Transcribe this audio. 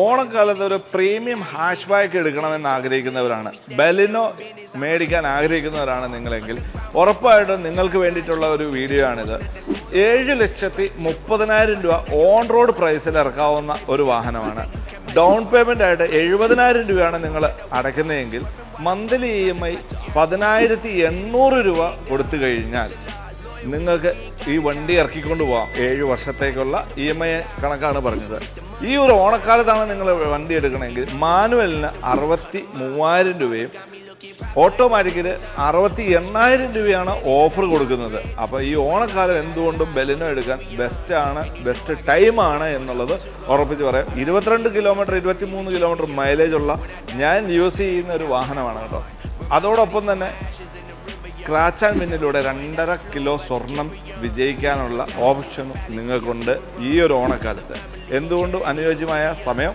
ഓണക്കാലത്ത് ഒരു premium hash back എടുക്കണമെന്ന് ആഗ്രഹിക്കുന്നവരാണ്, ബലിനോ മേടിക്കാൻ ആഗ്രഹിക്കുന്നവരാണ് നിങ്ങളെങ്കിൽ ഉറപ്പായിട്ടും നിങ്ങൾക്ക് വേണ്ടിയിട്ടുള്ള ഒരു വീഡിയോ ആണിത്. 7,30,000 രൂപ ഓൺ റോഡ് പ്രൈസിൽ ഇറക്കാവുന്ന ഒരു വാഹനമാണ്. ഡൗൺ പേയ്മെൻ്റ് ആയിട്ട് 70,000 രൂപയാണ് നിങ്ങൾ അടയ്ക്കുന്നതെങ്കിൽ മന്ത്ലി EMI 10,800 രൂപ കൊടുത്തു കഴിഞ്ഞാൽ നിങ്ങൾക്ക് ഈ വണ്ടി ഇറക്കിക്കൊണ്ട് പോകാം. 7 വർഷത്തേക്കുള്ള EMI കണക്കാണ് പറഞ്ഞത്. ഈ ഒരു ഓണക്കാലത്താണ് നിങ്ങൾ വണ്ടി എടുക്കണമെങ്കിൽ മാനുവലിന് 63,000 രൂപയും ഓട്ടോമാറ്റിക്കിന് 68,000 രൂപയാണ് ഓഫർ കൊടുക്കുന്നത്. അപ്പോൾ ഈ ഓണക്കാലം എന്തുകൊണ്ടും ബലിനോ എടുക്കാൻ ബെസ്റ്റ് ടൈമാണ് എന്നുള്ളത് ഉറപ്പിച്ച് പറയാം. 22 കിലോമീറ്റർ 23 കിലോമീറ്റർ മൈലേജ് ഉള്ള ഞാൻ യൂസ് ചെയ്യുന്ന ഒരു വാഹനമാണ് കേട്ടോ. അതോടൊപ്പം തന്നെ സ്ക്രാച്ച് ആൻഡ് വിന്നിലൂടെ 2.5 കിലോ സ്വർണം വിജയിക്കാനുള്ള ഓപ്ഷനും നിങ്ങൾക്കുണ്ട് ഈ ഒരു ഓണക്കാലത്ത്. എന്തുകൊണ്ടും അനുയോജ്യമായ സമയം.